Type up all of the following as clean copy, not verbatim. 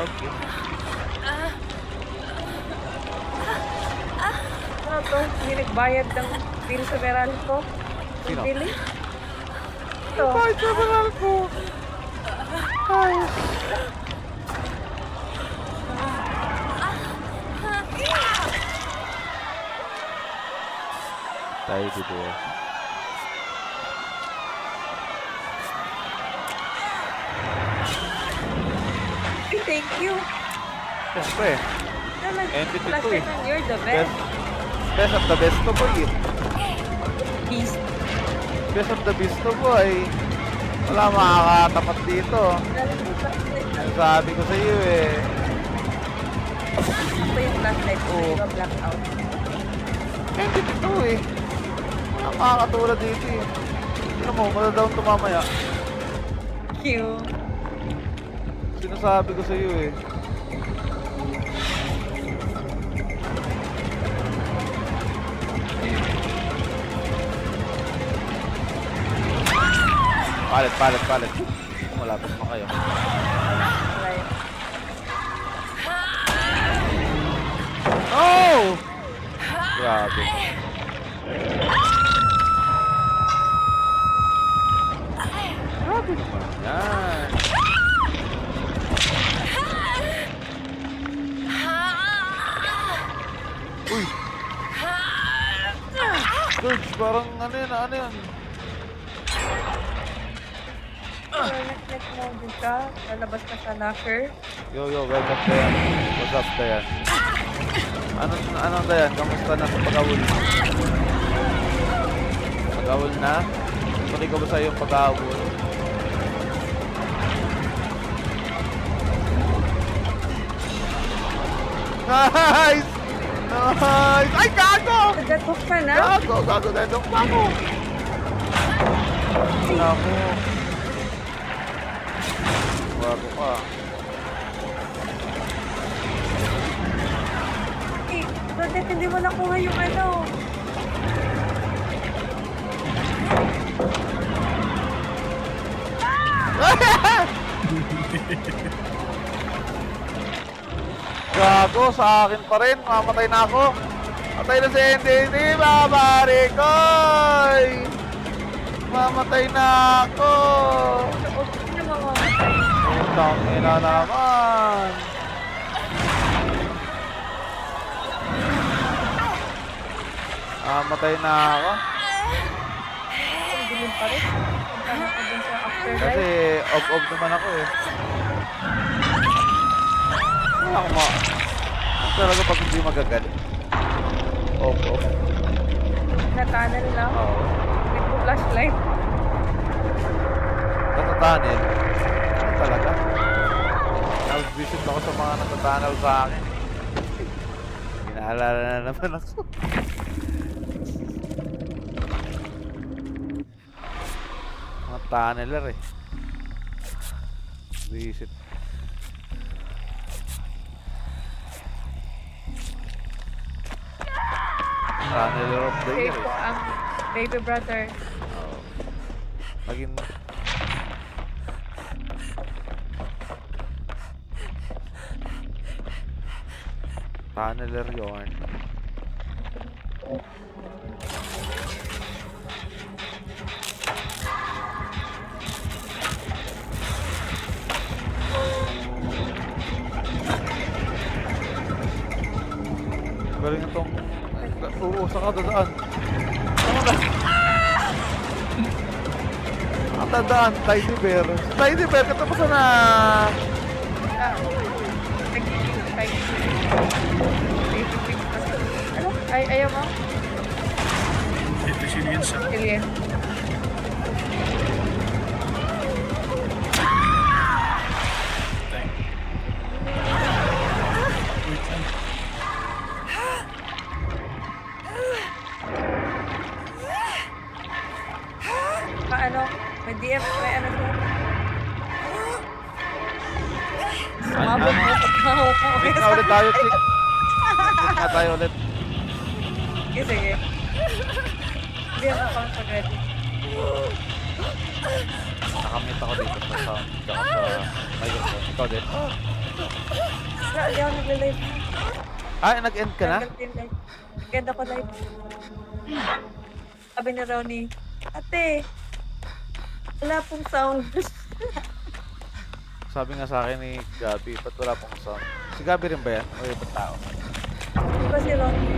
Okay. Ano to? Hindi nagbayad ng bill sa Meralco? Sino? Bili? Ito. Bakit sa mahal ko? Ay. Tayo dito eh. Ay, thank you. Siyempre. MVP to eh. You're the best. Best of the best to boy eh. Beast. Best of the best to boy. Wala makakatapat dito. Ang sabi ko sa iyo eh. Ito yung flashlight ko. Oo. Yung blackout. MVP to eh. Ang makakatulad dito eh. Ano mo, madadown to mamaya. Cute. Sinasabi ko sa iyo eh. Palit. Malapit pa kayo. Right. Oh! Grabe. Grabe naman yan. Uy! George, parang ano yan? Next mo din ka. Lalabas ka sa locker. Yo, welcome Dayan. What's up, Dayan? Ano Dayan? Kamusta na sa pag-awol? Pag-awol na? Tuloy ka ba sa iyong pag-awol? Nice! Nice! Ay, gago! Nagatok ka na? Gago, dedong pa ako! Naku. Bago ka. Eh, bakit hindi mo nakuha yung ano? Gago, sa akin pa rin. Mamatay na ako. Matay na si NDD, babari ko! Mamatay na ako! Huwag na mamamatay. Utang ina naman! Mamatay na ako. Ang dilim pa rin. Punta na ka dun sa Kasi afterlife. off naman ako eh. Wala akong ma... Talaga pag hindi magagalit. Off. Na-tunnel lang. Oo. Nagpo-flashlight. Natatanin. Ano talaga? Nag-visit ako sa mga natatanal sa akin. Inaalala na naman ako. Mga tunneler eh. Visit. Tunneler of the Safe year ko eh. ang baby brother. Oo. Naging... Tunneler yun. Galing itong... Oo, saan ka dadaan? Saan ka Ang dadaan, Tidy Bear. Sa Tidy Bear, katapusan na... Ano? Ayaw mo? Ito si Lienza. Alien. Wait lang. Ano? May DF, may ano to? Sumabot mo sa tao ko. Click na ulit tayo, Chick. Click na tayo ulit. Sige. Hindi ako pag-ready. Nakamute ako dito sa sound. Tsaka sa microphone. Ikaw din. Wala, di ako nag-live. Ah, nag-end ka na? Nag-end ako live. Sabi ni Ronnie, ate, wala pong sound. Sabi nga sa akin ni Gabi, ba't wala pong sound? Si Gabi rin ba yan? O ibang tao? Di ba si Ronnie?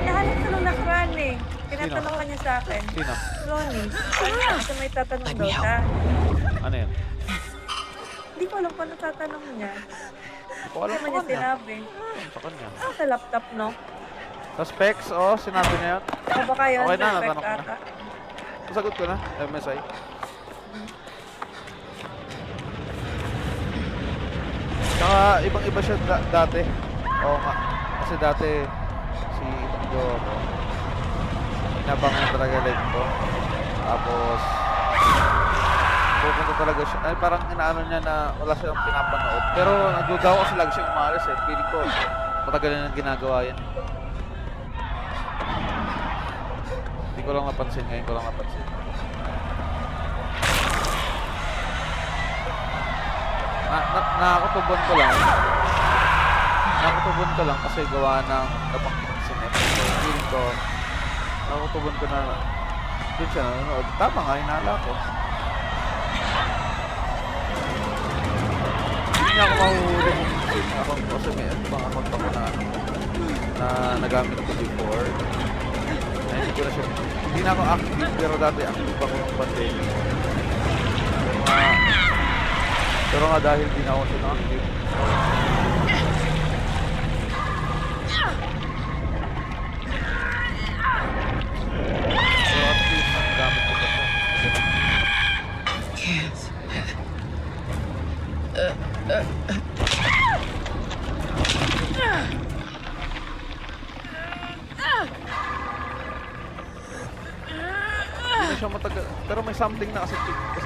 Nahanap ka nung nakaraan eh. Tinatanong ka niya sa akin. Sino? Ronnie, kasi may tatanong daw siya. Ano yan? Hindi ko alam kung ano tatanong niya. O alam Hindi sa naman niya kanya. sinabi. Sa kanya. Sa laptop, no? Sa specs, oh, sinabi niya yun. O baka yun, Okay na, perfect natanong ko na. ata. Sagot ko na, MSI. Saka ibang-iba siya dati. Oo nga. Kasi dati si ibang jowa ko, inabang niya talaga live ko. Tapos pupunta talaga siya. Ay, parang inaano niya na wala siyang pinapanood. Pero nagduda ako kasi lagi siyang umalis eh. Feeling ko matagal na nang ginagawa yan. Hindi ko lang napansin. Ngayon ko lang napansin. Nakakatubon ko lang. Nakakatubon ko lang kasi gawa ng napangkinig si Net. So, feeling ko, nakakatubon ko na doon siya nanonood. Tama nga, hinala ko. Hindi niya ako mahuhuli kung sino account ko kasi may ibang account ako na nagamit ko before. Na hindi ko na siya, hindi na ako active pero dati active ako ng pandemic. Pero nga dahil di na ako active. So at least nagamit ko pa siya. Hindi na siya matagal. Pero may something na kasi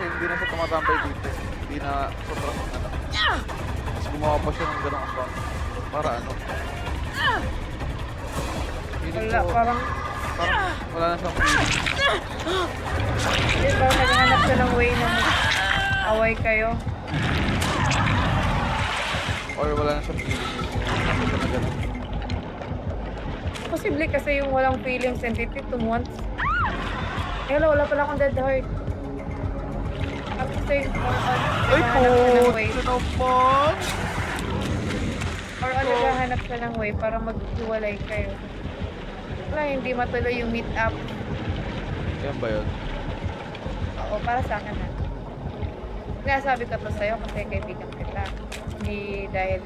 hindi na siya tumatambay dito. Hindi na sobrang ano. Tapos gumawa pa siya ng ganong account. Para ano. Feeling Wala, ko, parang, wala na siyang feeling. hindi, parang naghanap siya ng way na away kayo. Or wala na siyang feeling. Kasi siya na ganun. Posible kasi yung walang feelings and it took once. Hello, wala pala akong dead heart. Tapos saying, Ay po! naghahanap siya ng way. Ito naman! Or naghahanap siya ng way para maghiwalay kayo. Wala, hindi matuloy yung meet up. Yan ba yun? Oo, para sa akin na. Kaya sabi ko to sa'yo kasi kaibigan kita. Hindi dahil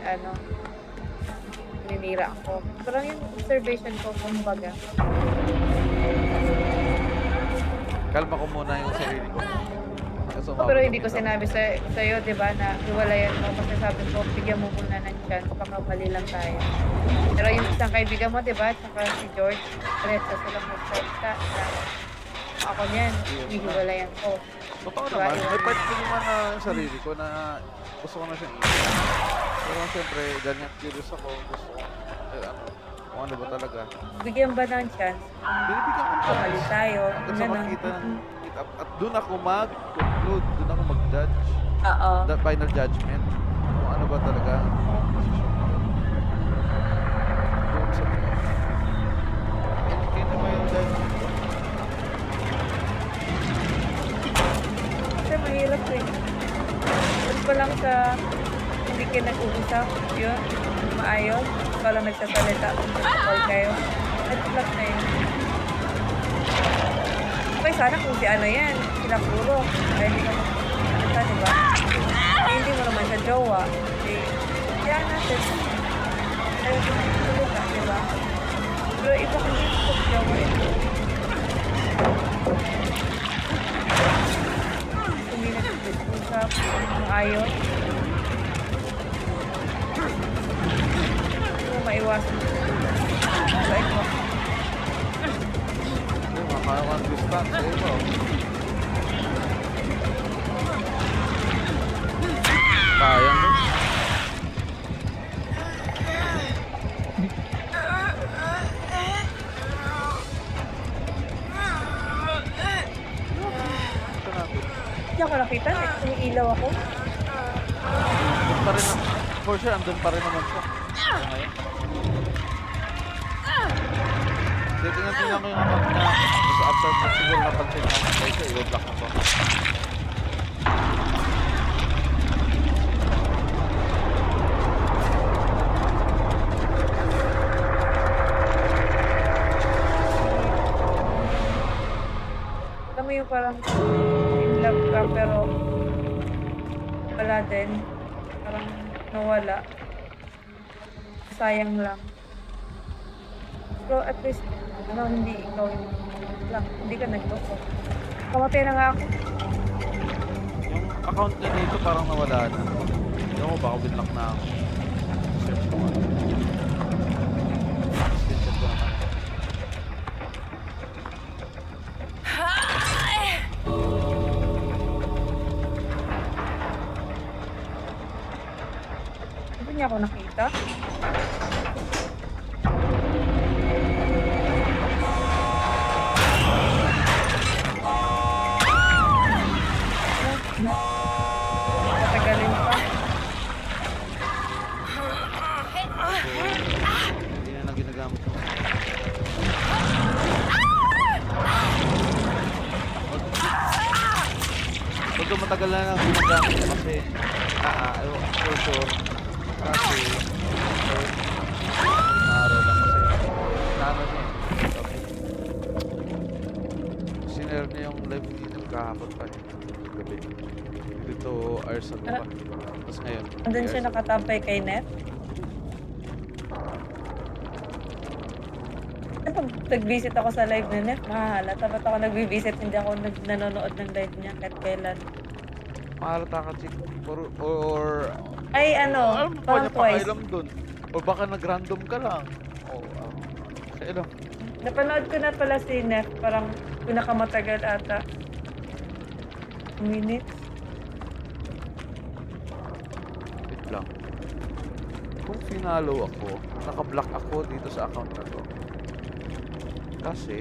ninira ako. Parang yung observation ko, kumbaga. Kalma ko muna yung sarili ko. Hanggang Pero hindi ko sinabi sa'yo, di ba, na hiwalayan mo kasi sabi ko, bigyan mo muna ng chance, baka mali lang tayo. Pero yung isang kaibigan mo, di ba, tsaka si George, diretso silang magsalita na ako niyan, hihiwalayan ko. Totoo Diba, naman. yun? May part ko naman na sarili ko na gusto ko na siyang pero siyempre, ganyan curious ako. Gusto ko, kung ano ba talaga. Bigyan ba ng chance? Binibigyan ko ng Kung mali chance. tayo, Hanggang sa ganun. makita ng meet up. At doon ako mag-conclude, doon ako mag-judge. Oo. The final judgment. Kung ano ba talaga ang decision ko. Doon sa kaya naman yung judgment. Kasi mahirap eh. Doon pa lang sa hindi kayo nag-uusap, yun, maayos. Parang nagsasalita, nag-call kayo. Nag-vlog na yun. Okay, sana kung si ano yan, sila puro. Ay, hindi ka magsalita, di ba? Eh, hindi mo naman siya jowa. Eh, kaya natin. Ayaw ko magsalita, di ba? Pero iba kung hindi ko jowa eh. Kung hindi nag-usap, maayos. Hindi mo maiwasan. Like mo. Hindi, makakaya ko ng distance. Ayun mo. Sayang din. Ito natin. Hindi ako nakita, umiilaw ako. Doon pa rin ako. for sure, andun pa rin naman siya. So, ngayon. Tingnan ko yung account niya. Tapos after ko siguro napansin niya ako siya, i-block ko. Alam mo yung parang in love ka pero wala din. Parang nawala. Sayang lang. Pero at least, hindi ikaw yung lang. Hindi ka nagloko. Kamatay na nga ako. Yung account niya dito parang nawala na. Hindi ko baka binlock na ako. Search ko nga. Screenshot ko naman. Hindi niya ako nakita. Matagalin pa. Hindi na ginagamit ko. Although matagal na nang ginagamit ko kasi for sure kasi araw lang kasi naano niya sinare niya yung live dito kahapon pa gabi dito hours ago pa tapos ngayon Andun siya nakatampay kay Net. Pag nag-visit ako sa live ni Net, mahalata. Ba't ako nag-visit? Hindi ako nanonood ng live niya kahit kailan. mahalata ka chick or Ay, alam mo pa parang niya twice. pakailam dun or baka nag-random ka lang kailan Napanood ko na pala si Net. Parang pinakamatagal ata. Minutes. wait lang kung finalo ako naka-block ako dito sa account na to kasi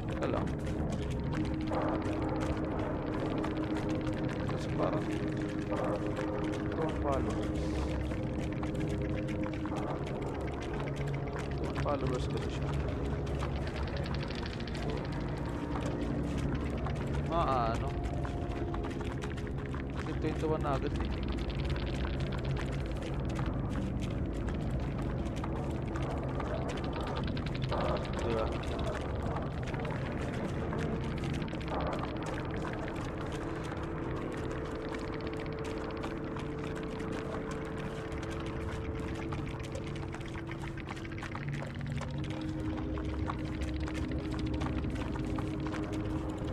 teka lang kasi parang ito ang followers kasi siya maano 21 na agad eh diba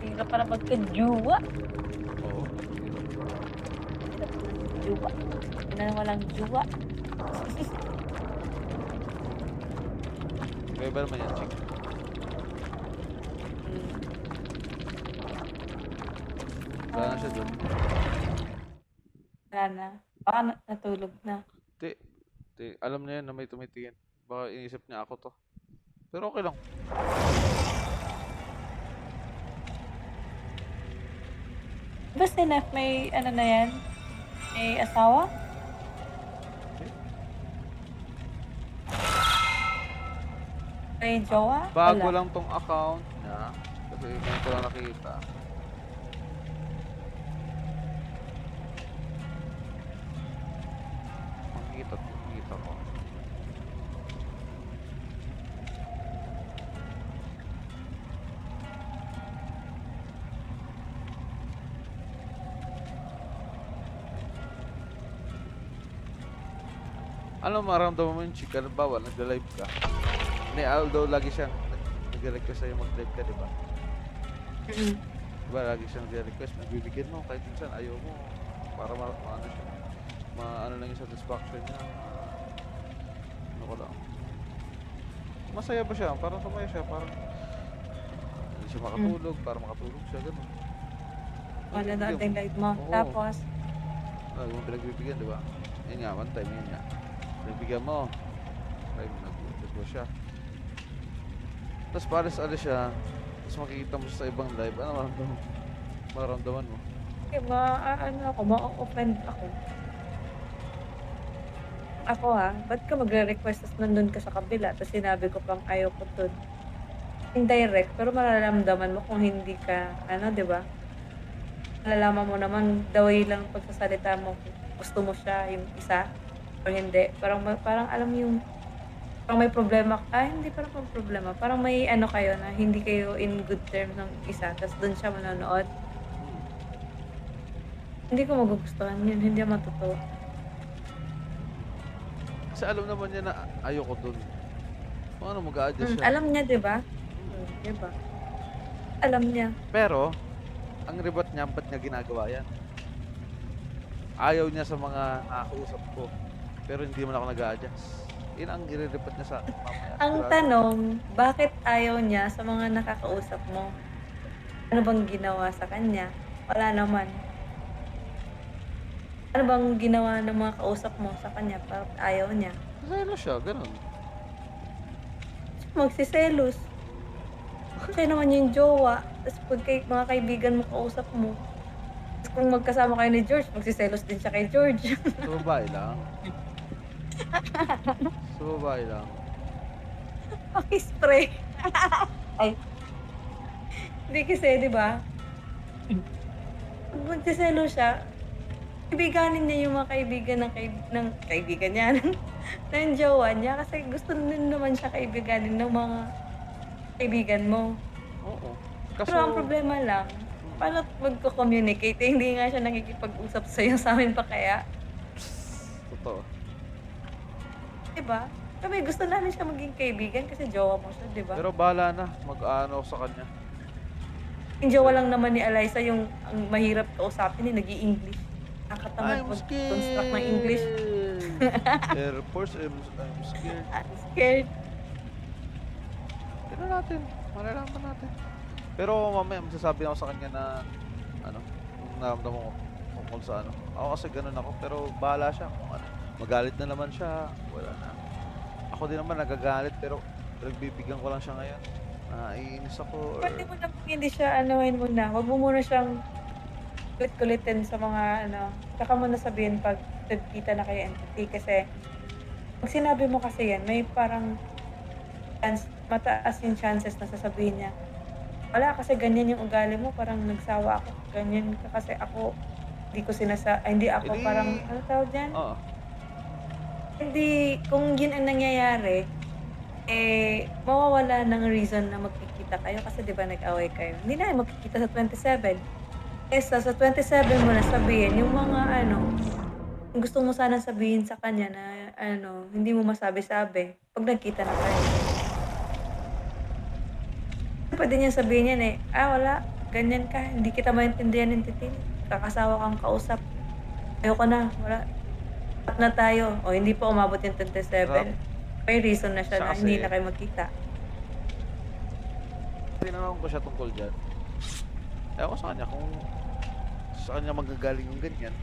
Hirap para magka-juwa. oo Juwa. Na walang juwa. kaya ba naman yan chick wala na siya dun Wala na. Baka natulog na. alam na yan na may tumitingin baka inisip niya ako to pero okay lang Diba si Nef may ano na yan? May asawa? May jowa? bago Wala. lang tong account niya kasi ngayon ko lang nakita makikita ko ano maramdaman mo yung chika halimbawa nag-live ka hindi although lagi siyang nag-request sa'yo mag-live ka diba diba lagi siyang nag-request magbibigyan mo kahit minsan ayaw mo para maano siya maano lang yung satisfaction niya ano ko lang masaya ba siya parang sumaya siya parang hindi siya makatulog para makatulog siya ganun Wala na yung live mo. Oo. Tapos, yung pinagbibigyan diba yun nga one time yun nga pinagbigyan mo ay nag-go siya tapos pares alis siya tapos makikita mo siya sa ibang live ano maramdaman mo ano ako, ma-offend ako. ako ba't ka magre-request tas nandun ka sa kabila tas sinabi ko pang ayaw ko dun. Indirect pero mararamdaman mo kung hindi ka ano, 'di ba? Malalaman mo naman the way lang ng pagsasalita mo kung gusto mo siya, yung isa or hindi. Parang alam mo yung parang may problema hindi parang may problema, parang may ano kayo na hindi kayo in good terms ng isa tas dun siya manonood. Hindi ko magugustuhan yun, hindi naman totoo. Kasi alam naman niya na ayoko dun. Kung ano, mag-a-adjust siya. Alam niya 'di ba? 'Di ba? Alam niya. Pero, ang ribat niya, ba't niya ginagawa yan? Ayaw niya sa mga nakakausap ko. Pero hindi man ako nag-a-adjust. Yun ang i-rebat niya sa akin mamaya. Ang Sigurado. tanong, bakit ayaw niya sa mga nakakausap mo? Ano bang ginawa sa kanya? Wala naman. Ano bang ginawa ng mga kausap mo sa kanya? Bakit ayaw niya? Selo siya, ganun. Siya magsiselos. Siya naman yung jowa. Tapos pag mga kaibigan mo kausap mo, tapos kung magkasama kayo ni George, magsiselos din siya kay George. Sa babae lang. Sa babae lang. Paki-spray. Ay. Hindi kasi, di ba? Pag magsiselo siya, kaibiganin niya yung mga kaibigan ng kaibigan niya, ng jowa niya. Kasi gusto din naman siya kaibiganin ng mga kaibigan mo. Oo. Pero ang problema lang, paano magko-communicate? Hindi nga siya nakikipag-usap sa'yo, sa amin pa kaya. Totoo. Diba? Kami gusto namin siya maging kaibigan kasi jowa mo siya, diba? Pero bahala na. Mag-ano sa kanya. Yung jowa lang naman ni Eliza yung ang mahirap kausapin, nag-i-English. Nakatamad I'm mag-construct ng English. Air Force, I'm scared. I'm scared. Tignan natin. Malalaman natin. Pero mamaya magsasabi ako sa kanya na ano, kung naramdaman ko tungkol sa ano. Ako kasi ganun ako, pero bahala siya kung ano. Magalit na naman siya, wala na. Ako din naman nagagalit, pero nagbibigyan ko lang siya ngayon. Naiinis ako or... Pwede mo na hindi siya anuhin mo na. Huwag mo muna siyang kulit-kulitin sa mga ano. Saka mo na sabihin pag nagkita na kayo entity kasi pag sinabi mo kasi yan, may parang mataas yung chances na sasabihin niya, wala kasi ganyan yung ugali mo, parang nagsawa ako, ganyan ka kasi ako, hindi ko hindi ako Edi- parang, ano tawag dyan? Oo. Hindi, kung yun ang nangyayari, mawawala ng reason na magkikita kayo kasi di ba nag-away kayo. Hindi na magkikita sa 27. Sa 27 mo na sabihin, yung mga kung gusto mo sana sabihin sa kanya na hindi mo masabi-sabi, pag nagkita na kayo. Pwede niya sabihin yan wala, ganyan ka, hindi kita maintindihan ng titin. Kakasawa kang kausap. Ayoko na, wala. Cut na tayo. O hindi pa umabot yung 27. May reason na siya Siya na kasi- hindi na kayo magkita. Tinanong ko siya tungkol dyan. Ewan ko sa kanya kung sa kanya magagaling yung ganyan.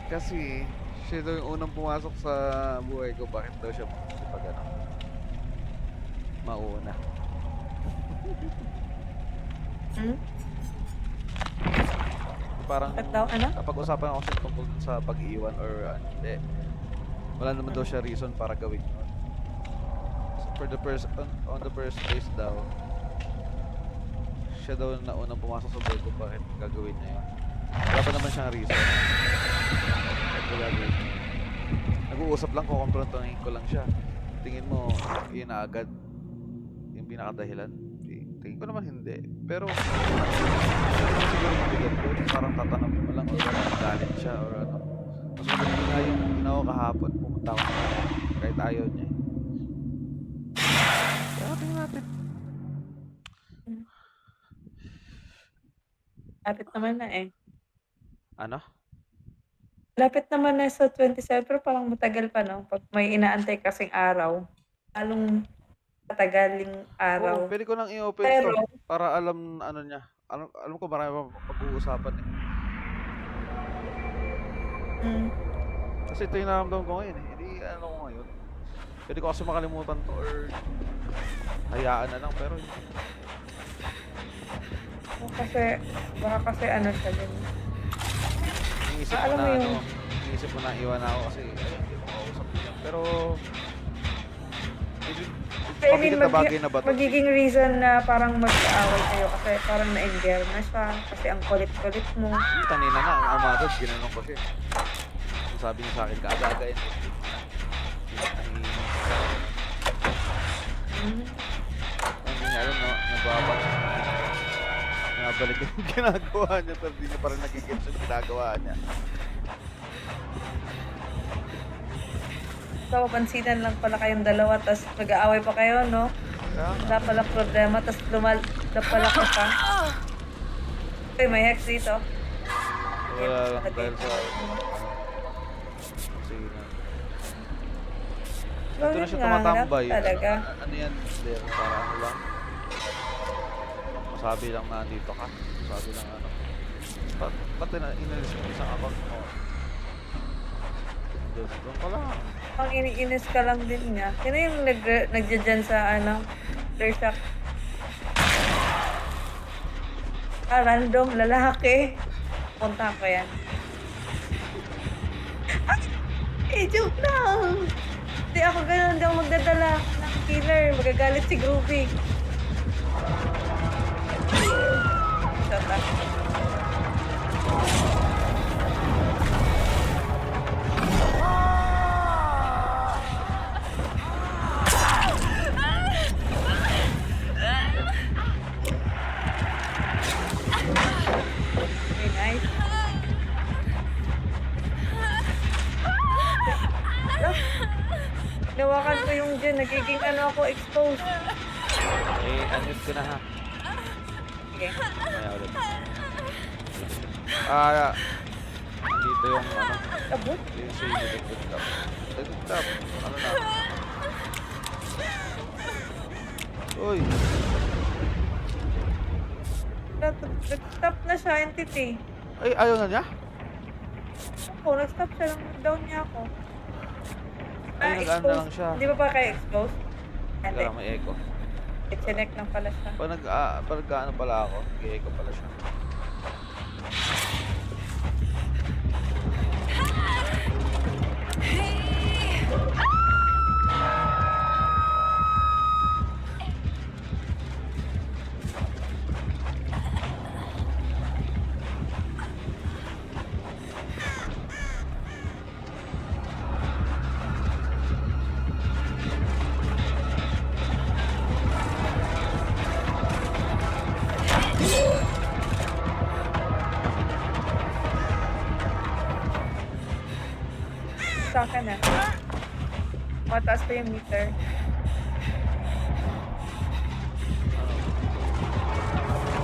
Kasi siya daw yung unang pumasok sa buhay ko. Bakit daw siya pag mauna? Parang Bakit daw, ano? kapag usapan ako siya tungkol sa pag-iwan or hindi. Wala naman daw siya reason para gawin yun. So, on the first place daw, siya daw na unang pumasok sa buhay ko, bakit gagawin niya yun? Wala pa naman siyang reason. Bakit ko gagawin niya? Nag-uusap lang, kukomprontahin ko lang siya. Tingin mo, yun na agad yung pinakadahilan? Tingin ko naman hindi. Pero, siguro mabigat ko, parang tatanungin mo lang o galit siya or ano. Mas maganda nga yung ginawa kahapon, pumunta ako na kahit ayaw niya. Kaya tingnan natin. Lapit naman na Ano? Lapit naman na sa 27 pero parang matagal pa no? Pag may inaantay kasing araw. Lalong matagaling Oo, araw. pwede ko nang i-open Pero, to para alam ano niya. Alam ko marami pa pag-uusapan eh. Kasi ito yung nararamdaman ko ngayon eh. Hindi ano ko ngayon. Pwede ko kasi makalimutan to or hayaan na lang pero kasi, baka kasi siya din. iniisip ko Alam na mo ano, yung- iniisip ko na iwan na ako kasi ayun, hindi ko makausap niya. Pero hindi- I mean, bagay na ba to? magiging reason na parang mag-aaway kayo kasi parang na-endear na siya kasi ang kulit-kulit mo. Kanina nga, ang amados, ginanong ko siya. Ang sabi niya sa akin, kaagagayin ko. Hmm. Hindi niya alam na nababang nabalik yung ginagawa niya pero hindi niya pa rin nagigits yung ginagawa niya. So, pansinan lang pala kayong dalawa tapos mag-aaway pa kayo, no? Kaya, Wala pala problema tapos pala ka pa. Okay, may hex dito. wala lang dahil sa sige na. Ito na siya tumatambay. Talaga. Ano yan? There, para ano lang. Masabi lang na andito ka. Masabi lang ano. Ba't inalis mo isang account mo? Doon ka lang. Ang iniinis ka lang din niya. Sino yung nagdyan sa ano? Dersak? Random lalaki. Punta ko yan. Ay, joke lang. Hindi ako ganun. Hindi ako magdadala ng killer. Magagalit si Groovy. Shut up. Okay, nice. Nawakan ko yung dyan. Nagiging ano ako, exposed. Unmute ko na ha. Okay. Maya ulit. Dito yung ano. Abot? Yung say detected tap. Detected tap. Ano na? Uy! Nag-stop na siya, entity. Ay, ayaw na niya? Ako, nag-stop siya. Down niya ako. Ay, nag-ano na lang siya. Hindi ba pa kayo exposed? Hindi. Kaya may echo. I-connect lang pala siya. Pag ano pala ako, nag-echo pala siya. Sa akin na. Mataas pa yung meter.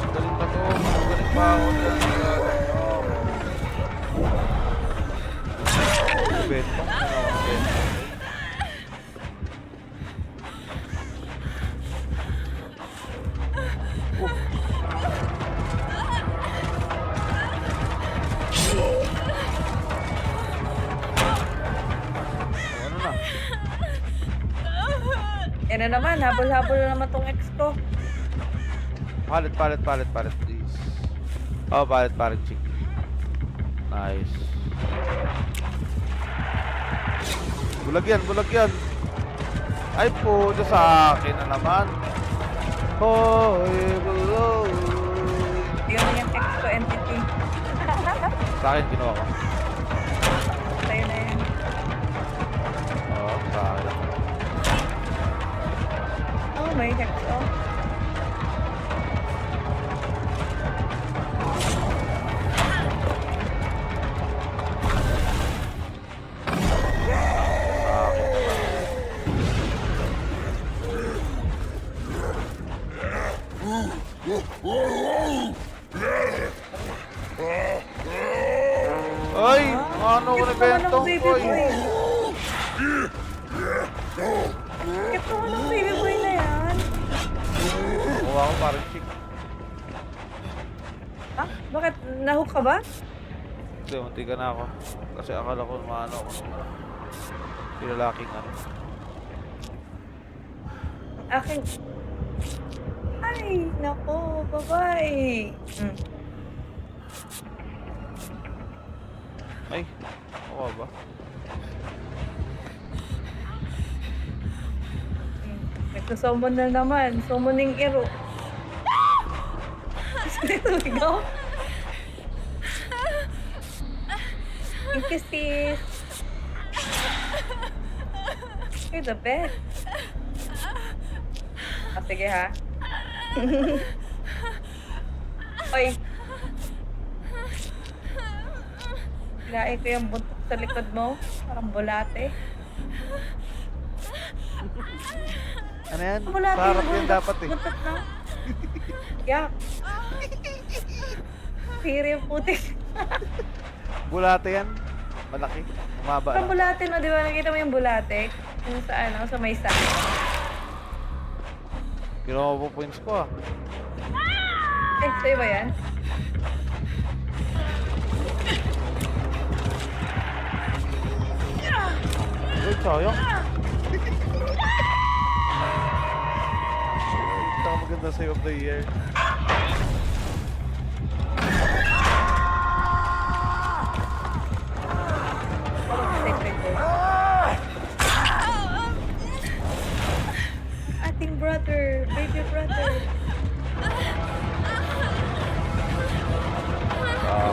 Galing pa to. Galing pa ako. Bentong. Bentong. Ano na? Yan na naman, habol-habol na naman tong ex ko. Palit, please. Oh, palit, chick. Nice. Bulag yan. Ay po, sa akin na naman. Hoy, buloy. Yun yung ex ko, entity. Sa akin, ginawa ko. Sa'yo na yan. Oo, sa akin. Oh, may hex oh. Sa akin naman. Ay! Ano ko na bentong baby boy? boy. Ito mo ng baby boy na yan. Kuha ko parang chick. Ah, bakit? Nahook ka ba? Hindi, munti ka na ako. Kasi akala ko maano ako nung pinalaking ano. Akin. Ay, nako, bye-bye. Ay, ako ba? Susummon na naman. Summoning ero. Sumigaw. Thank you, sis. You're the best. Ah, sige ha. Oy. Hilain ko yung buntot sa likod mo. Parang bulate. Ano yan? Bulate Sarap yung yan dapat eh. buntot na. Yak. Siri yung putik. Bulate yan. Malaki. Umaba Parang na. bulate no, di ba? Nakita mo yung bulate? Yung sa ano, sa may saan. Ginawa po points ko ah. Eh, sa'yo ba yan? Uy, sayang. Ito ang maganda save of the year. Secret ko. Ating brother, baby brother. Ah.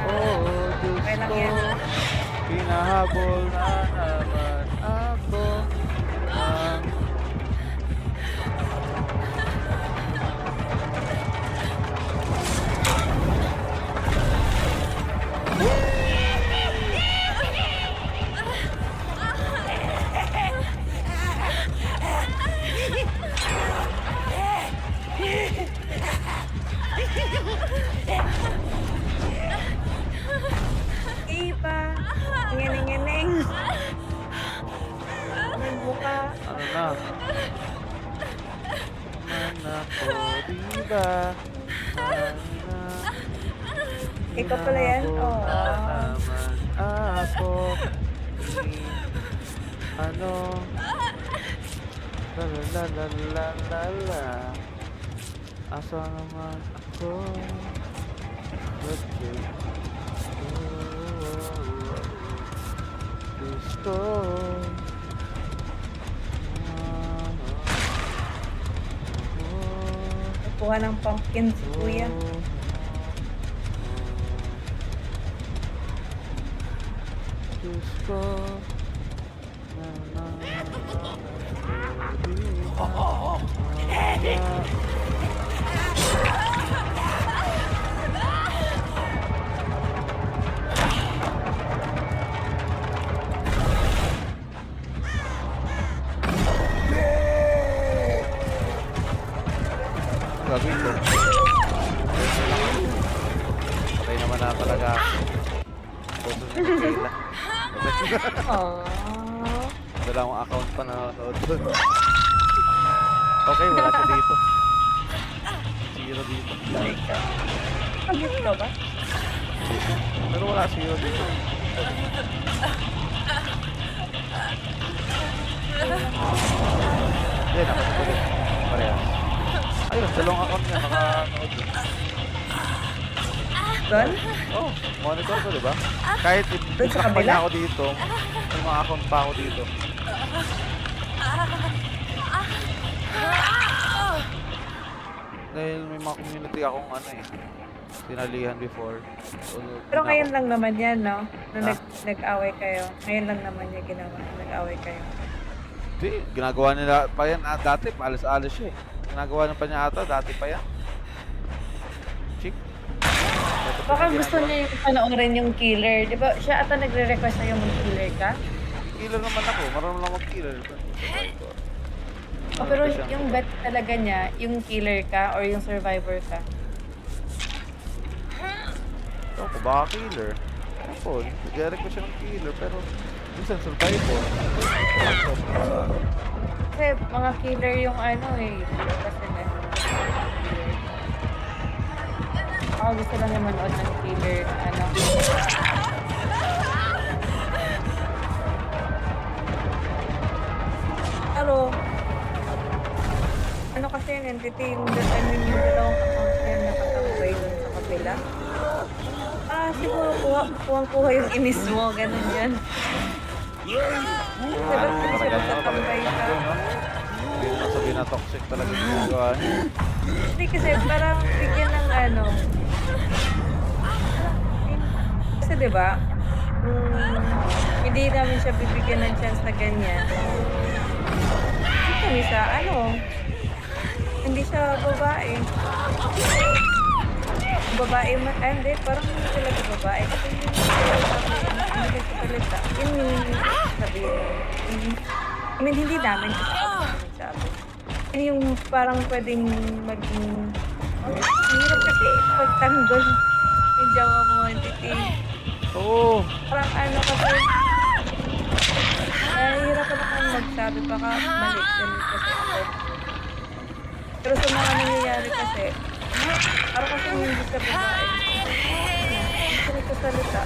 Oh, Diyos Okay lang ko. yan. Pinahabol na naman ako. Ah. Ipa. Ngeneng-ngeneng. May buka. Ano na? Mana ko, diba? Mana. Ikaw pala yan? Hinahabol Oo. na naman ako. Ni- Ano? La la la la la la la. Asa naman ako? Gusto. Gusto. Nakuha ng pumpkin si kuya. Gusto. Gagawin ko. Patay naman na talaga ako. Boso na yung Kayla. Aww. Wala akong account pa na nanonood doon. Okay, wala siya dito. Zero dito. Pagit ka ba? Pero wala zero dito. Yan, nakatulog. Parehas. Ayun, dalawang account niya nakanood doon. Doon? Oh, monitor ko, di ba? Kahit Doon sa itakpan kabila? niya ako dito, may mga account pa ako dito. Dahil may mga community akong ano eh, sinalihan before. So, Pero ngayon lang naman yan, no? Nung Ah? nag-away kayo. Ngayon lang naman niya ginawa. Nag-away kayo. Hindi, ginagawa nila pa yan dati, paalis-alis siya eh. Ginagawa na pa niya ata, dati pa yan. Chick. Dati pa Baka niya gusto ginagawa. niya yung panoorin yung killer. Di ba? Siya ata nagre-request sa'yo mag-killer ka? Killer naman ako, marunong lang mag-killer. O, pero yung bet talaga niya, yung killer ka or yung survivor ka? Ako, baka killer. Ako, nag-request ko siya ng killer, pero minsan survivor. Kasi mga killer yung ano eh. Kasi na. Ako gusto lang naman manood ng killer na ano. Pero, ano kasi yung entity, yung yung dalawang account niya nakatambay dun sa kabila. Ah, siguro kuha-kuha yung inis mo, ganun yan. Diba kasi siya nagtatambay ka? Hindi naman sabihin na toxic talaga yung ginagawa niya. Hindi kasi parang bigyan ng ano. Kasi diba, hindi namin siya bibigyan ng chance na ganyan. Hindi kami sa ano, hindi siya babae. Babae man, hindi, parang hindi talaga babae. Kasi hindi kasi salita. Yun yung sabihin. I mean, hindi namin kasi sabi. Yun yung parang pwedeng maging, ang hirap kasi pagtanggol yung jawa mo, entity. Oo. Parang ano kasi, hirap ko naman magsabi baka mali ganun kasi ako. Pero sa mga nangyayari kasi, parang kasi hindi sa babae. Hindi nagsasalita.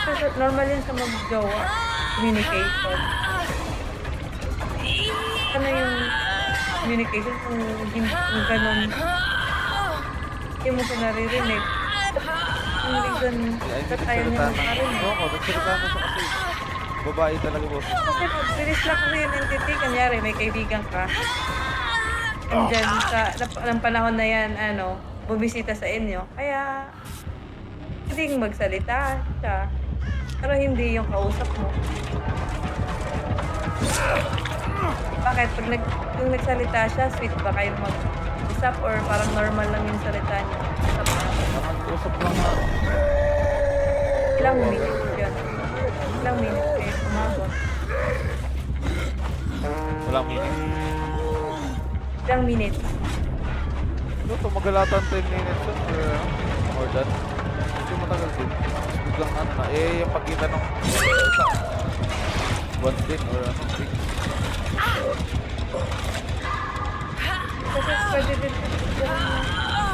Kasi normal yun sa mag-jowa. Communication. Ano yung communication kung ganun, hindi mo siya naririnig. Yung reason, Ay, ba't ayaw niya magkarinig? Oo, nagsalita na siya kasi. Babae talaga boss. Kasi bilis lang kasi yung entity. Kanyari, may kaibigan ka. And then, ng panahon na yan, bumisita sa inyo. Kaya, pwedeng magsalita siya. Pero hindi yung kausap mo. Bakit? Pag yung nagsalita siya, sweet ba kayong mag-usap or parang normal lang yung salita niya? Usap na. Usap lang na. Ilang minutes yun? Ilang minutes kayo umabot? Walang meaning. Ilang minutes? No, tumagal ata ang 10 minutes yun or more than. Hindi matagal din. Biglang ano na. Yung pagkita ng isa. One din or big. Kasi pwede din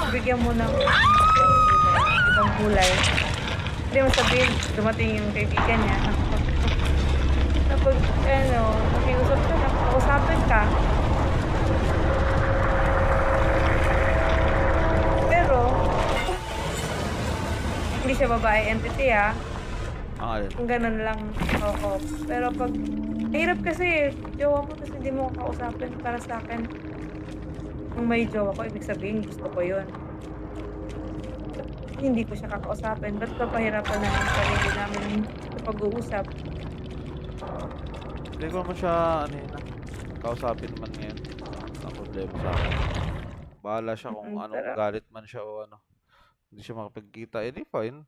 bigyan mo ng ibang kulay. Hindi mo sabihin, dumating yung kaibigan niya. Kapag, nakiusap ka, nakausapin ka. Pero, hindi siya babae entity Alin. Kung ganun lang, oo. Pero pag, mahirap kasi, jowa mo, tapos hindi mo kakausapin para sa akin. Kung may jowa ko, ibig sabihin, gusto ko yun. Hindi ko siya kakausapin. Ba't papahirapan na ng sarili namin sa pag-uusap? Hindi ko naman siya, kausapin man ngayon. Ang problema sa akin. Bahala siya kung anong Pero, galit man siya o ano. Hindi siya makapagkita. Eh, di fine.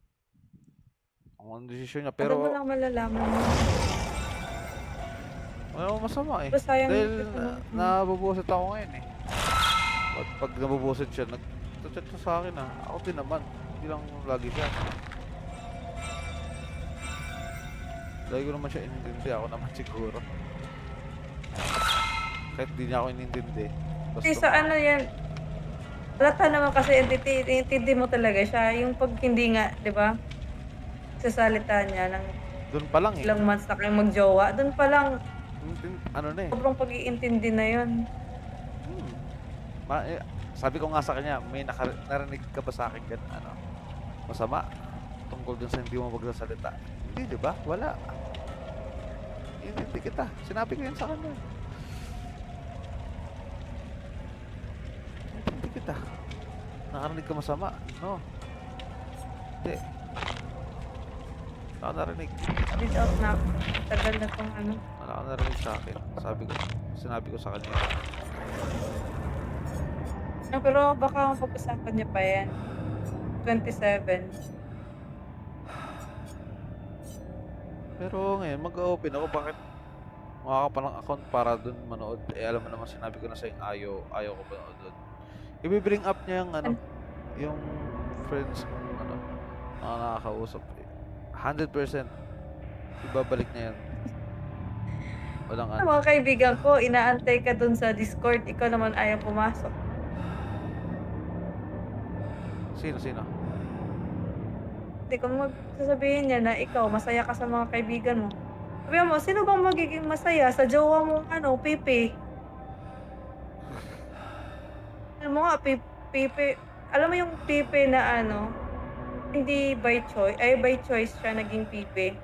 Ang desisyon niya. ano mo Pero, lang malalaman mo? ano masama eh. Pero sayang Dahil yung ano, nabubusit ako ngayon eh. At pag nabubusit siya, nag-chat siya sa akin Ako din naman. Hindi lang lagi siya. Lagi ko naman siya inintindi. Ako naman siguro. Kahit di niya ako inintindi. Kasi sa ano yan, halata naman kasi entity, intindi mo talaga siya. Yung pag hindi nga, di ba? Sasalita niya ng Doon pa lang eh. ilang months na kayong magjowa, doon pa lang, Ano na eh. sobrang pag-iintindi na yun. Sabi ko nga sa kanya, may narinig ka ba sa akin masama tungkol dun sa hindi mo magsasalita? Hindi, di ba? Wala. Hindi kita. Sinabi ko yan sa kanya. Hindi kita. Nakarinig ka masama? No. Hindi. Wala ka narinig. Read out na, tagal na tong ano. Wala ka narinig sa akin. Sinabi ko sa kanya. No, pero baka mapag-usapan niya pa yan. 27. Pero ngayon, mag-open ako. Bakit mukha ka pa ng account para dun manood? Eh, alam mo naman, sinabi ko na sa ayaw ko manood dun. I-bring up niya yung yung friends kong mga nakakausap. 100% ibabalik niya yan. Walang Sa mga kaibigan ko, inaantay ka dun sa Discord, ikaw naman ayaw pumasok. Sino? Hindi ko magsasabihin niya na ikaw, masaya ka sa mga kaibigan mo. Sabi mo, sino bang magiging masaya sa jowa mong Pipi? Alam mo nga, Pipi, alam mo yung Pipi na hindi by choice, ay by choice siya naging Pipi.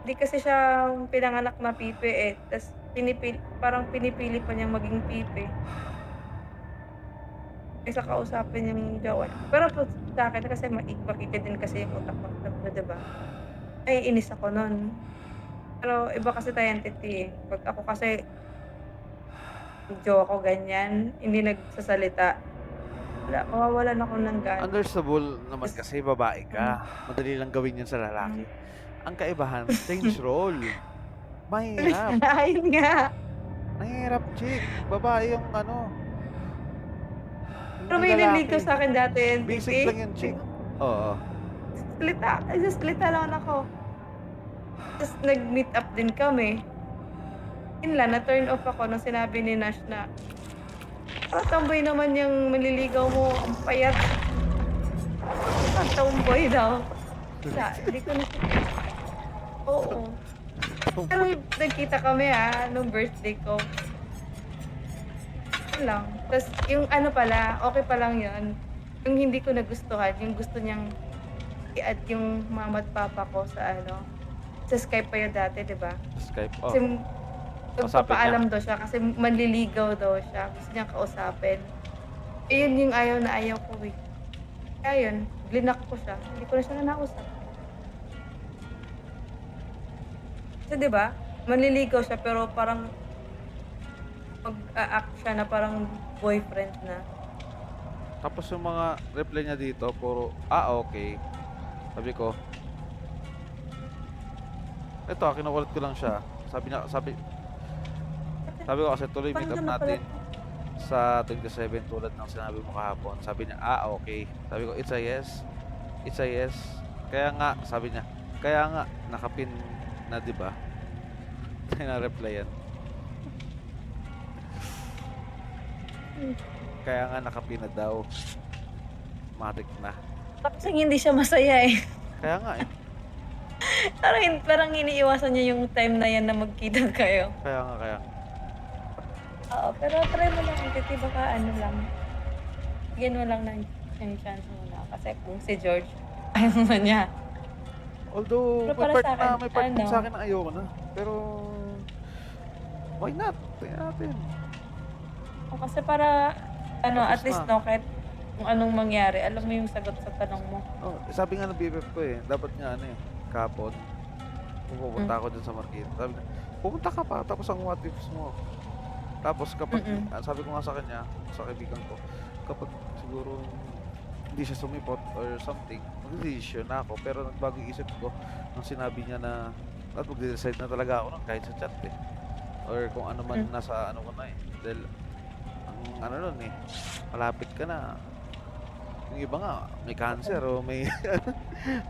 Di kasi siya pinanganak na pipi eh. Tas parang pinipili pa niyang maging pipi. Kaysa kausapin yung jowa niya. Pero po sa'kin kasi makikid din kasi yung utak ko, sabi ko, 'di ba? Naiinis ako nun. Pero iba kasi tayo entity eh. 'Pag ako kasi yung jowa ko ganyan, hindi nagsasalita, wala, mawawalan ako ng gana. Understandable naman kasi babae ka. Madali lang gawin yan sa lalaki. Ang kaibahan, change role. Mahirap. Ayun nga. Mahirap, chick. Babae yung ano. Pero Hindi may lalaki. niligaw sa'kin dati entity. Basic lang yun, chick. Oo. Salita lang ako. Tapos nag-meet up din kami. Yun lang, na-turn off ako nung sinabi ni Nash na, tomboy naman yung maliligaw mo, ang payat. Tomboy daw. Wala, hindi ko na Oo. Pero nagkita kami nung birthday ko. Yun lang. Tapos yung ano pala, okay pa lang yun. Yung hindi ko nagustuhan, yung gusto niyang i-add yung mama at papa ko sa sa Skype pa yun dati, di ba? Skype. Oh. Kasi Kausapin magpapaalam daw siya kasi manliligaw daw siya. Gusto niyang kausapin. Eh yun yung ayaw na ayaw ko eh. Kaya yun, blinak ko siya. Hindi ko na siya nanausap. Kasi di ba, manliligaw siya pero parang mag-a-act siya na parang boyfriend na. Tapos yung mga reply niya dito, puro, okay. Sabi ko, ito, kinukulit ko lang siya. Sabi ko kasi tuloy meet up natin sa 27 tulad ng sinabi mo kahapon. Sabi niya, okay. Sabi ko, it's a yes. It's a yes. Kaya nga, sabi niya, kaya nga, nakapin na, di ba? Tayo na-reply yan. Kaya nga, nakapin na daw. Matik na. Kasi hindi siya masaya eh. Kaya nga eh. Parang iniiwasan niya yung time na yan na magkita kayo. Kaya nga. Oo, pero try mo lang kasi baka lang. Bigyan mo lang ng chance muna. Kasi kung si George, ayaw naman niya. Although, Pero para may sa akin, part sa akin na ayoko na. Pero, why not? Tingnan natin. O kasi para, Tapos at least na. kahit kung anong mangyari, alam mo yung sagot sa tanong mo. Sabi nga ng BFF ko dapat nga kapon, pupunta ako dun sa market. Sabi niya, pupunta ka pa, tapos ang what ifs mo. Tapos kapag, sabi ko nga sa kanya, sa kaibigan ko, kapag siguro hindi siya sumipot or something, mag-decision na ako. Pero nagbago yung isip ko nung sinabi niya na at mag-decide na talaga ako nun kahit sa chat or kung ano man nasa ko na dahil ang nun malapit ka na. Yung iba nga may cancer o may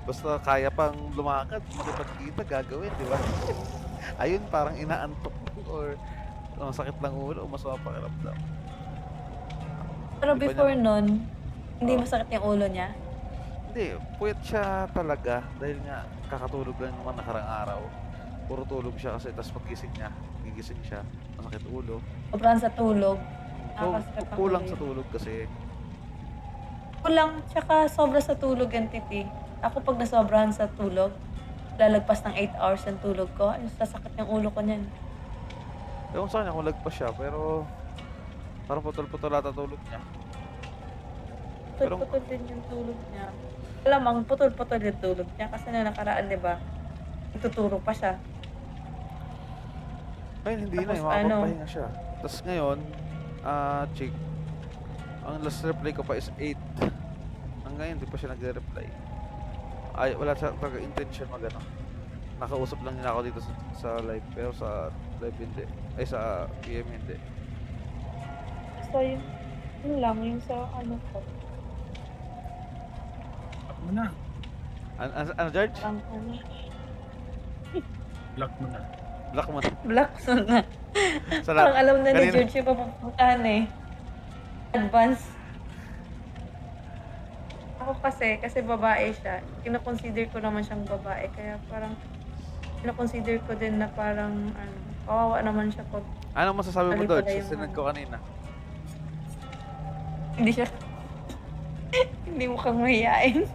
basta kaya pang lumakad, makipagkita, gagawin, di ba? Ayun, parang inaantok or sakit ng ulo o masama pakiramdam. Pero Di ba before niya- nun, hindi masakit yung ulo niya? Hindi, puyat siya talaga dahil nga kakatulog lang naman nakarang araw. Puro tulog siya kasi tas paggising niya, gigising siya, masakit ulo. Sobrang sa tulog. So, Nakakasakit ang kulang ulo sa yun. tulog kasi. Kulang, tsaka sobra sa tulog entity. Ako pag nasobrahan sa tulog, lalagpas ng 8 hours ang tulog ko, sasakit yung ulo ko niyan. Ewan sa kanya kung lagpas siya, pero parang putol-putol ata tulog niya. Pero- Putol-putol din yung tulog niya. Alamang putol-putol yung tulog niya kasi na nakaraan, di ba? Tuturo pa siya. Ayun, hindi na Tapos makapagpahinga siya. Tapos ngayon, chick, ang last reply ko pa is 8. Hanggang ngayon, di pa siya nagre-reply. Ay, wala siya talaga intention magano. Nakausap lang niya ako dito sa live, pero sa live hindi. Ay, sa PM hindi. So, yun lang, yung sa ko. Block mo na. Ano, George? Parang Block mo na. Block mo na. black na. Sa Parang alam na ni kanina- George yung papupuntahan Advance. Ako kasi babae siya, kinoconsider ko naman siyang babae, kaya parang kinoconsider ko din na parang kawawa naman siya pag Anong masasabi mo, Mali pala George? yung Sinad ko kanina. hindi siya hindi mukhang mahihain.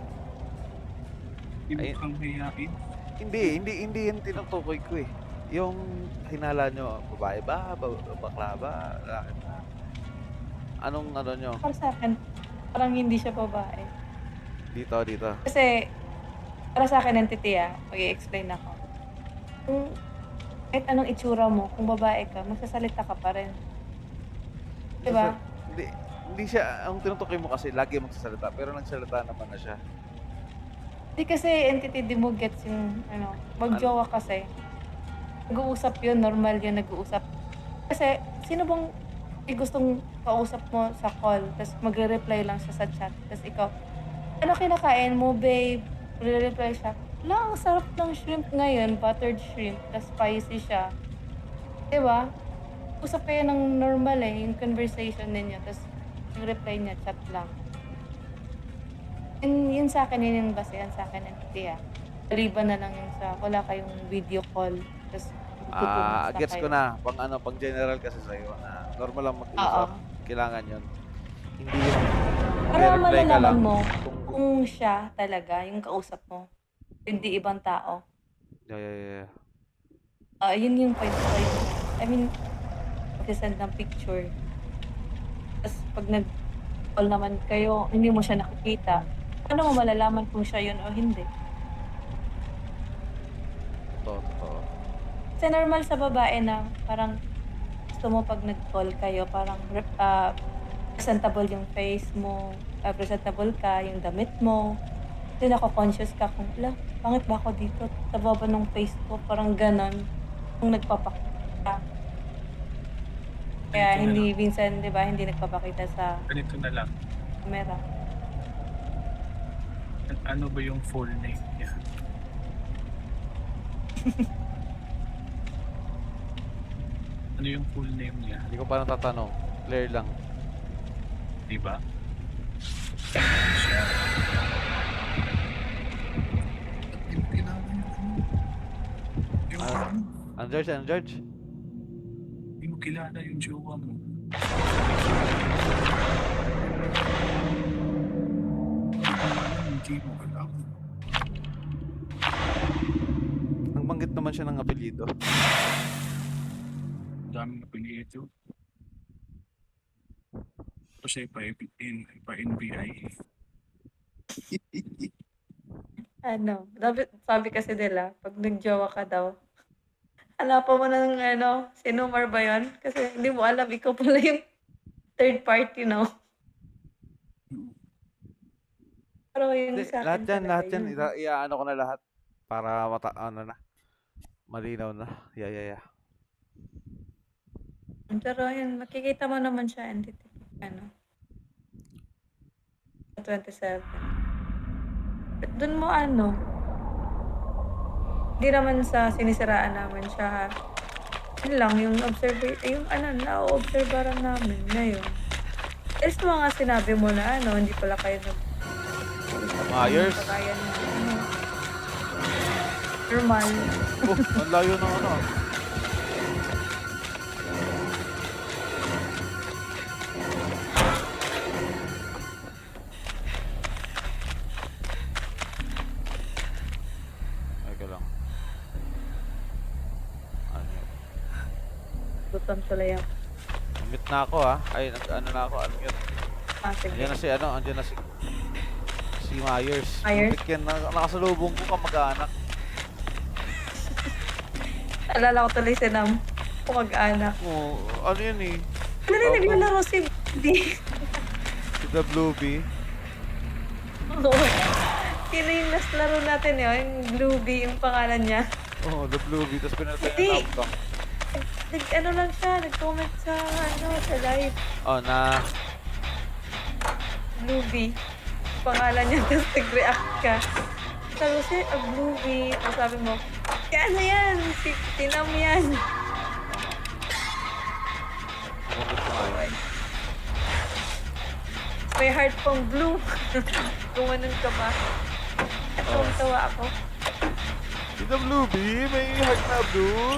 Hindi Ay- mo kang hiyain. Hindi yun tinutukoy ko eh. Yung hinala nyo, babae ba, bakla ba, lalaki ba? Anong ano nyo? Para sa akin, parang hindi siya babae. Dito. Kasi, para sa akin, entity mag-i-explain ako. Kung kahit anong itsura mo, kung babae ka, magsasalita ka pa rin. Diba? Hindi siya, ang tinutukoy mo kasi lagi magsasalita, pero nagsalita naman na siya. Hindi kasi entity, di mo gets yung, mag-jowa kasi. Nag-uusap yun, normal yun, nag-uusap. Kasi, sino bang gustong kausap mo sa call, tapos magre-reply lang siya sa chat, tapos ikaw, ano kinakain mo, babe? Re-reply siya, wala, ang sarap ng shrimp ngayon, buttered shrimp, tapos spicy siya. Diba? Usap kayo ng normal yung conversation ninyo, tapos yung reply niya, chat lang. And yun sa akin, yun yung basehan sa akin, entity Maliban na lang yung sa, wala kayong video call, tapos magtutumas na Gets kayo. ko na. Pang general kasi sa'yo na normal lang Oo. mag-usap. Kailangan yun. Hindi yung Para reply ka lang. malalaman mo Kung, kung siya talaga, yung kausap mo, hindi ibang tao. yeah. Yun yung point ko. I mean, mag-send ng picture. Tapos pag nag-call naman kayo, hindi mo siya nakikita. Paano mo malalaman kung siya yun o hindi? Totoo. Kasi normal sa babae na parang gusto mo pag nag-call kayo, parang presentable yung face mo, presentable ka, yung damit mo. Kasi nako-conscious ka kung, pangit ba ako dito? Taba ba nung face ko? Parang ganon. Kung nagpapakita. Kaya Ganito na hindi, lang. minsan, di ba, hindi nagpapakita sa Ganito na lang. camera. Ano ba yung full name niya? Ano yung full name niya? Hindi ko pa natatanong. Clear lang. Di ba? Siya. Kailangan yung yung Ano, George? Hindi mo kilala yung jowa mo. Hindi mo alam. Nagbanggit naman siya ng apelyido. Daming apelyido. Kasi pa-NBI. Sabi kasi nila, pag nagjowa ka daw, hanapan mo ng sinumar ba yun? Kasi hindi mo alam, ikaw pala yung third party, no? Pero yun Hindi, sa lahat akin yan. yun. Iaano ko na lahat. Para malinaw na. Yeah. Pero yun, makikita mo naman siya entity. Sa 27. But dun mo hindi naman sa sinisiraan naman siya ha. Yun lang, yung na-observeran namin na yun. There's mga sinabi mo na hindi pala kayo Myers? kaya na normal. Ang layo ng ano. Ay, lang. Ano yun? Gutom tuloy ako. Mute na ako Ay, ano na ako. Ano yun? Sige. Andiyan na si Myers. Myers? Putik yan. Nakasalubong ko kamag-anak. Alala ko tuloy si Nam. Kumag-anak. Oo, ano yun eh. Ano rin naglalaro si B? Si The Blue Bee. Oo. Sino yung last laro natin yung Blue Bee yung pangalan niya? Oo, The Blue Bee. Tapos pinatay Hindi. na knockdown. Lang siya, nag-comment sa sa live. Oh, na Blue Bee. Pangalan niya, tapos nag-react ka. Sabi ko siya, Blue Bee. Tapos sabi mo, ano yan? Si Nam yan. Bumabot ko nga yun. May heart pang blue. Gumanon ka ba? At tawa ako. Si The Blue Bee, may heart na blue.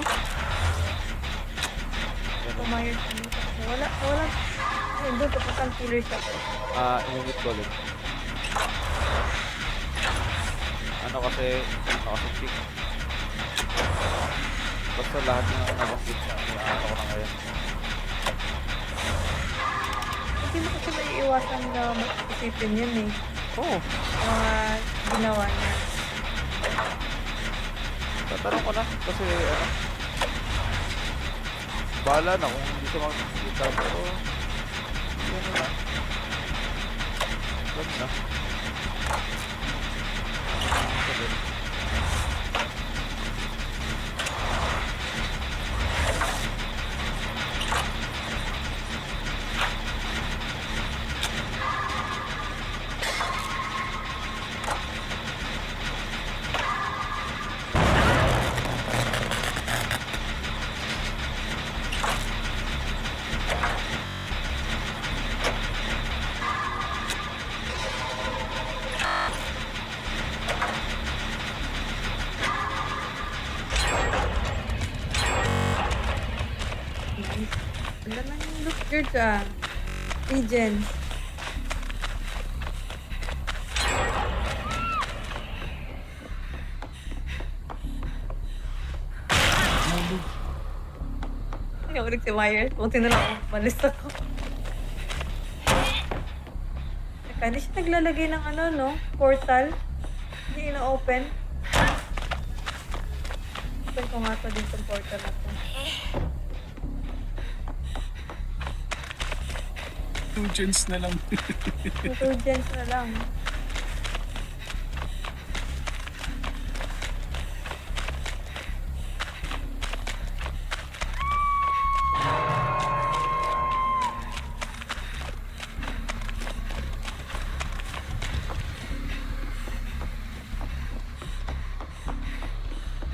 Pumayos ka nito. Wala. Ay, doon kapag killer siya. Inunit ko ulit. Ano kasi chick. Basta lahat ng nabanggit niya, ano ko na ngayon. Hindi mo kasi maiiwasan na mag-isipin yun eh. Oo, Mga ginawa niya. tatanong ko na. Kasi ano, bahala na kung hindi siya makikita. Pero, ano na. Ganun na. Sabi. Nice. Wala na yung look girls ah. Agents. Mulog. Hindi ako si Myers. Buti na lang ako. Malis ako. Teka, hindi siya naglalagay ng ano, no? Portal. Hindi ina-open. Open ko nga to din sa portal na to. Two gens na lang. Intelligence na lang.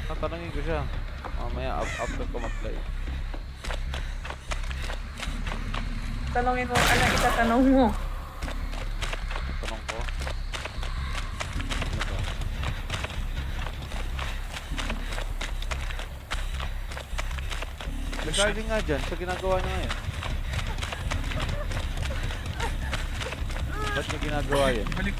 Tatanungin ko siya. Mamaya after ko mag-play. Tanongin mo, ano itatanong mo? Tanong ko. Ano ba? Regarding nga dyan, sa ginagawa niya ngayon. Ba't niya ginagawa yun? Balik.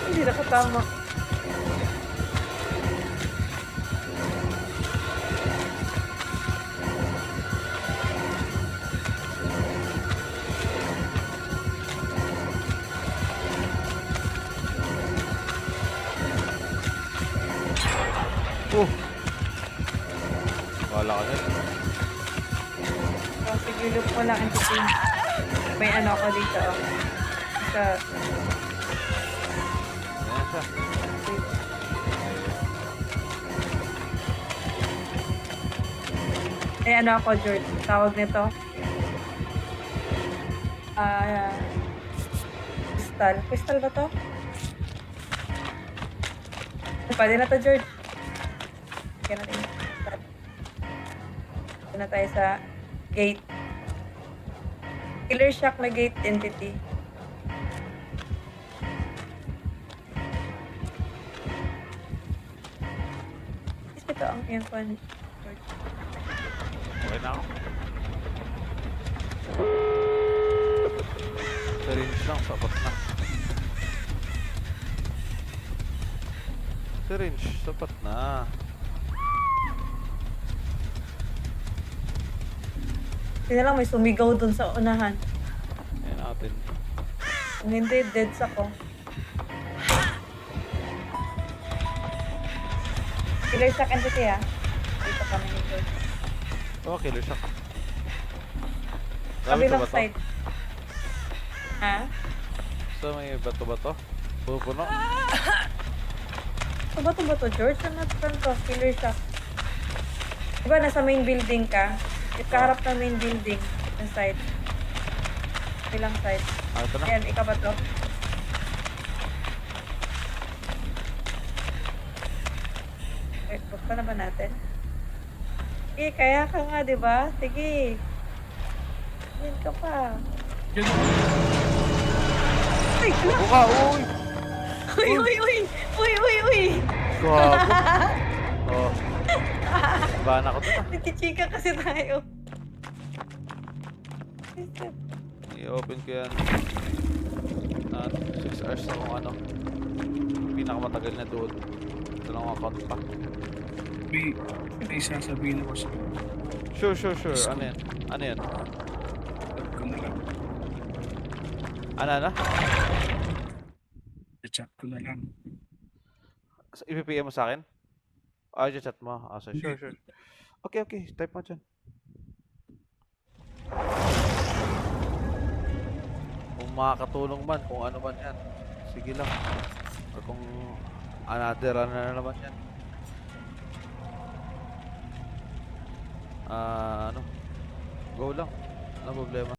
Hindi nakatama. Oh! Wala ka dyan. So, sige, look mo lang entity. May ano ako dito, oh. Sa, Ayan siya. may ano ako, George. Tawag nito. Crystal. Crystal ba to? Pwede na to, George. Kaya natin yung crystal. Ito na tayo sa gate. Killer Shock na gate entity. Ito ang yung pan, George. Okay na ako. Syringe lang, sapat na. Syringe, sapat na. Hindi lang may sumigaw dun sa unahan. Ayan natin. Kung hindi, deads ako. Killer Shock entity ah. Dito kami ni George. Oh, killer shock. Gamit ko Kabilang ba to? side. Ha? So may bato-bato? Pupuno? So, bato ba to, George? Ano to? Killer Shock. Diba, nasa main building ka? Kaharap ng main building. Yung side. Bilang side. Ah, ito na. Ayan, ikaw ba to? Wait, bukta na ba natin? Sige, kaya ka nga, di ba? Sige. Yan ka pa. Ganun. Ay, ala! Buka, uy! Uy, uy, uy! Uy, uy, uy! Gago. Oh. Bahan ako dun ah. Nagkichika kasi tayo. I-open ko yan. 6 hours na kung ano. Pinakamatagal na doon. Dalawang account pa. May sasabihin ako sa Sure. Ano yan? Ano yan? chat ko na lang. Ano? Sa chat ko na lang. I-PM mo sa akin? Ah, chat mo. Ah, so, sure. Okay. Type mo dyan. Kung makakatulong man, kung ano man yan. Sige lang. Or kung another na naman yan. Ano? Go lang. Ano problema?